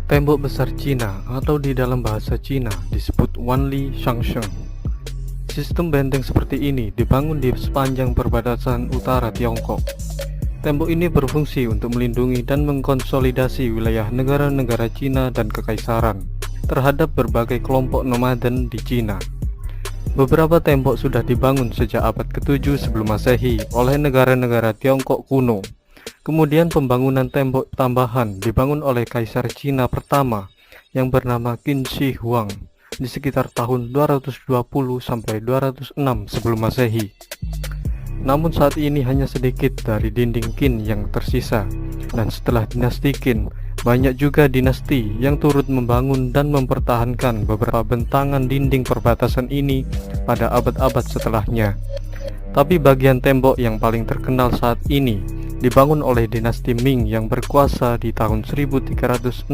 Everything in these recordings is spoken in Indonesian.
Tembok besar Cina atau di dalam bahasa Cina disebut Wanli Shangsheng. Sistem benteng seperti ini dibangun di sepanjang perbatasan utara Tiongkok. Tembok ini berfungsi untuk melindungi dan mengkonsolidasi wilayah negara-negara Cina dan kekaisaran terhadap berbagai kelompok nomaden di Cina. Beberapa tembok sudah dibangun sejak abad ke-7 sebelum Masehi oleh negara-negara Tiongkok kuno. Kemudian pembangunan tembok tambahan dibangun oleh Kaisar Cina pertama yang bernama Qin Shi Huang di sekitar tahun 220 sampai 206 sebelum Masehi. Namun saat ini hanya sedikit dari dinding Qin yang tersisa, dan setelah dinasti Qin, banyak juga dinasti yang turut membangun dan mempertahankan beberapa bentangan dinding perbatasan ini pada abad-abad setelahnya. Tapi bagian tembok yang paling terkenal saat ini dibangun oleh dinasti Ming yang berkuasa di tahun 1368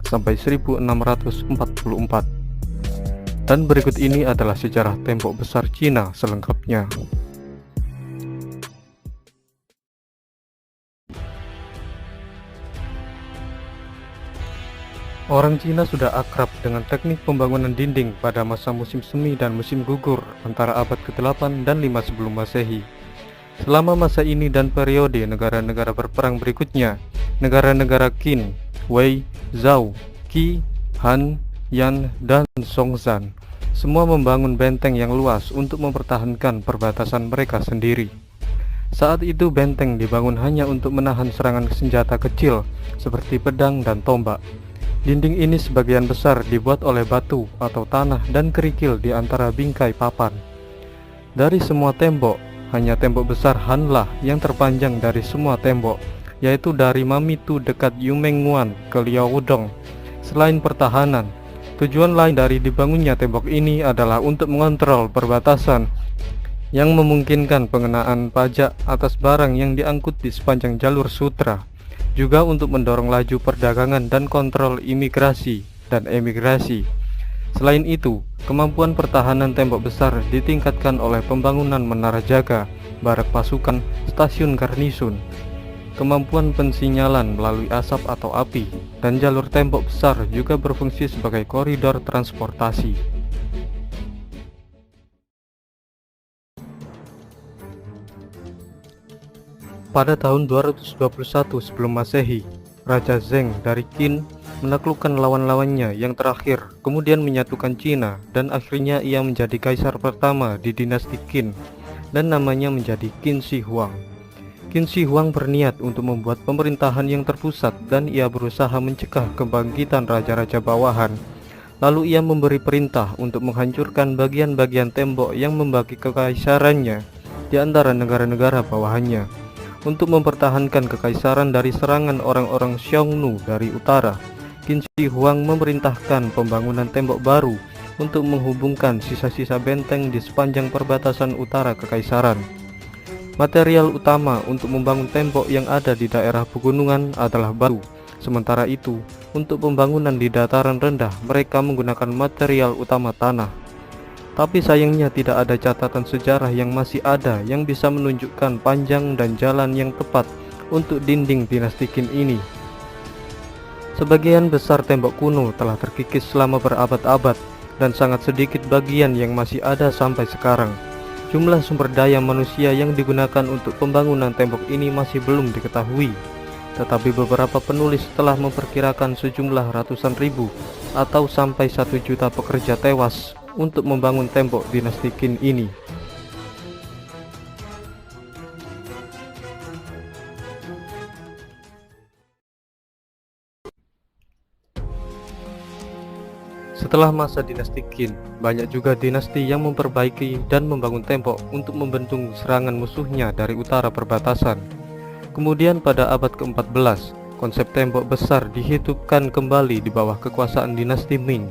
sampai 1644. Dan berikut ini adalah sejarah tembok besar Cina selengkapnya. Orang Cina sudah akrab dengan teknik pembangunan dinding pada masa musim semi dan musim gugur antara abad ke-8 dan 5 sebelum Masehi. Selama masa ini dan periode negara-negara berperang berikutnya, negara-negara Qin, Wei, Zhou, Qi, Han, Yan, dan Songzan semua membangun benteng yang luas untuk mempertahankan perbatasan mereka sendiri. Saat itu benteng dibangun hanya untuk menahan serangan senjata kecil seperti pedang dan tombak. Dinding ini sebagian besar dibuat oleh batu atau tanah dan kerikil di antara bingkai papan. Dari semua tembok, hanya tembok besar Han lah yang terpanjang dari semua tembok, yaitu dari Mamitu dekat Yumenguan ke Liaodong. Selain pertahanan, tujuan lain dari dibangunnya tembok ini adalah untuk mengontrol perbatasan yang memungkinkan pengenaan pajak atas barang yang diangkut di sepanjang jalur sutra, juga untuk mendorong laju perdagangan dan kontrol imigrasi dan emigrasi. Selain itu, kemampuan pertahanan tembok besar ditingkatkan oleh pembangunan menara jaga, barak pasukan, stasiun garnisun, kemampuan pensinyalan melalui asap atau api, dan jalur tembok besar juga berfungsi sebagai koridor transportasi. Pada tahun 221 sebelum Masehi, Raja Zheng dari Qin menaklukkan lawan-lawannya yang terakhir, kemudian menyatukan Cina, dan akhirnya ia menjadi kaisar pertama di dinasti Qin, dan namanya menjadi Qin Shi Huang. Qin Shi Huang berniat untuk membuat pemerintahan yang terpusat, dan ia berusaha mencegah kebangkitan raja-raja bawahan. Lalu ia memberi perintah untuk menghancurkan bagian-bagian tembok yang membagi kekaisarannya di antara negara-negara bawahannya, untuk mempertahankan kekaisaran dari serangan orang-orang Xiongnu dari utara. Qin Shi Huang memerintahkan pembangunan tembok baru untuk menghubungkan sisa-sisa benteng di sepanjang perbatasan utara kekaisaran. Material utama untuk membangun tembok yang ada di daerah pegunungan adalah batu. Sementara itu, untuk pembangunan di dataran rendah, mereka menggunakan material utama tanah. Tapi sayangnya tidak ada catatan sejarah yang masih ada yang bisa menunjukkan panjang dan jalan yang tepat untuk dinding dinasti Qin ini. Sebagian besar tembok kuno telah terkikis selama berabad-abad, dan sangat sedikit bagian yang masih ada sampai sekarang. Jumlah sumber daya manusia yang digunakan untuk pembangunan tembok ini masih belum diketahui, tetapi beberapa penulis telah memperkirakan sejumlah ratusan ribu atau sampai 1 juta pekerja tewas untuk membangun tembok dinasti Qin ini. Setelah masa dinasti Qin, banyak juga dinasti yang memperbaiki dan membangun tembok untuk membendung serangan musuhnya dari utara perbatasan. Kemudian pada abad ke-14, konsep tembok besar dihidupkan kembali di bawah kekuasaan dinasti Ming.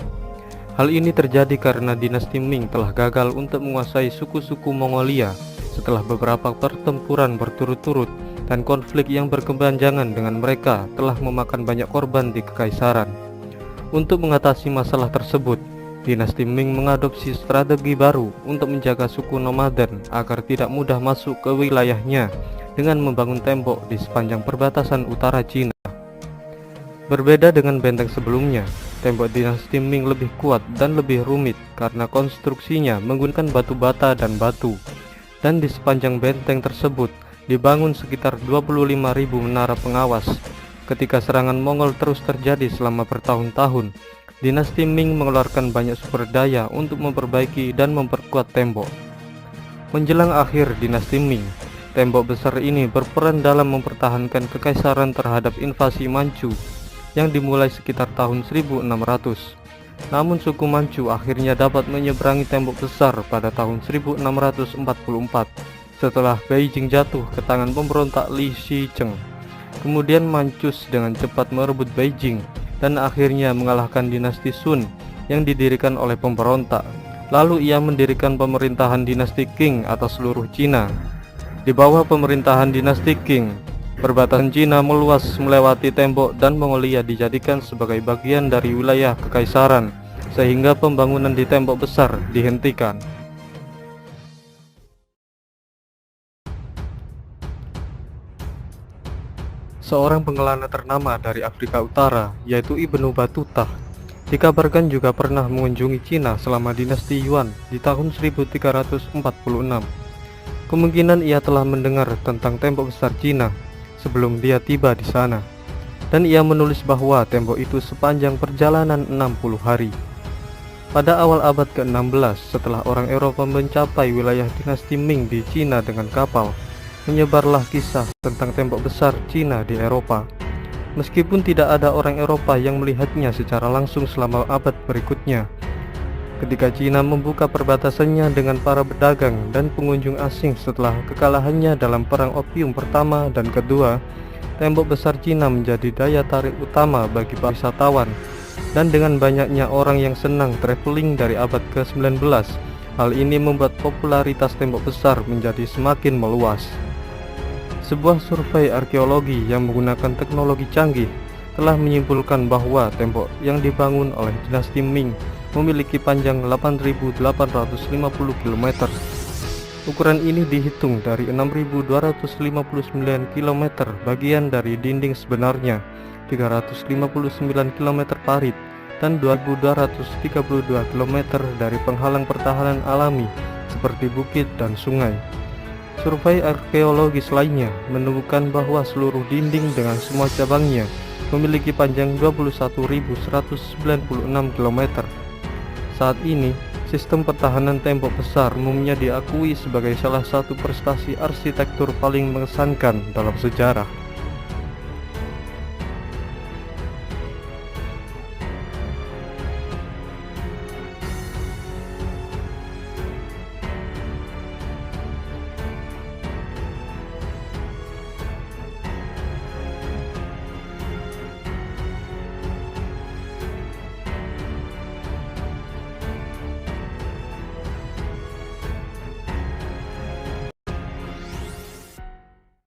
Hal ini terjadi karena dinasti Ming telah gagal untuk menguasai suku-suku Mongolia setelah beberapa pertempuran berturut-turut, dan konflik yang berkepanjangan dengan mereka telah memakan banyak korban di kekaisaran. Untuk mengatasi masalah tersebut, Dinasti Ming mengadopsi strategi baru untuk menjaga suku nomaden agar tidak mudah masuk ke wilayahnya dengan membangun tembok di sepanjang perbatasan utara Cina. Berbeda dengan benteng sebelumnya, tembok dinasti Ming lebih kuat dan lebih rumit karena konstruksinya menggunakan batu bata dan batu. Dan di sepanjang benteng tersebut dibangun sekitar 25.000 menara pengawas. Ketika serangan Mongol terus terjadi selama bertahun-tahun, dinasti Ming mengeluarkan banyak sumber daya untuk memperbaiki dan memperkuat tembok. Menjelang akhir dinasti Ming, tembok besar ini berperan dalam mempertahankan kekaisaran terhadap invasi Manchu yang dimulai sekitar tahun 1600. Namun suku Manchu akhirnya dapat menyeberangi tembok besar pada tahun 1644 setelah Beijing jatuh ke tangan pemberontak Li Shicheng. Kemudian Mancus dengan cepat merebut Beijing dan akhirnya mengalahkan dinasti Sun yang didirikan oleh pemberontak. Lalu ia mendirikan pemerintahan dinasti Qing atas seluruh Cina. Di bawah pemerintahan dinasti Qing, perbatasan Cina meluas melewati tembok dan Mongolia dijadikan sebagai bagian dari wilayah kekaisaran, sehingga pembangunan di tembok besar dihentikan. Seorang pengelana ternama dari Afrika Utara, yaitu Ibnu Battuta, dikabarkan juga pernah mengunjungi Cina selama dinasti Yuan di tahun 1346. Kemungkinan ia telah mendengar tentang tembok besar Cina sebelum dia tiba di sana, dan ia menulis bahwa tembok itu sepanjang perjalanan 60 hari. Pada awal abad ke-16, setelah orang Eropa mencapai wilayah dinasti Ming di Cina dengan kapal, menyebarlah kisah tentang tembok besar Cina di Eropa. Meskipun tidak ada orang Eropa yang melihatnya secara langsung selama abad berikutnya. Ketika Cina membuka perbatasannya dengan para pedagang dan pengunjung asing setelah kekalahannya dalam Perang Opium pertama dan kedua, tembok besar Cina menjadi daya tarik utama bagi para wisatawan. Dan dengan banyaknya orang yang senang traveling dari abad ke-19, hal ini membuat popularitas tembok besar menjadi semakin meluas. Sebuah survei arkeologi yang menggunakan teknologi canggih telah menyimpulkan bahwa tembok yang dibangun oleh dinasti Ming memiliki panjang 8.850 km. Ukuran ini dihitung dari 6.259 km bagian dari dinding sebenarnya, 359 km parit, dan 2.232 km dari penghalang pertahanan alami seperti bukit dan sungai. Survei arkeologis lainnya menemukan bahwa seluruh dinding dengan semua cabangnya memiliki panjang 21.196 km. Saat ini, sistem pertahanan tembok besar umumnya diakui sebagai salah satu prestasi arsitektur paling mengesankan dalam sejarah.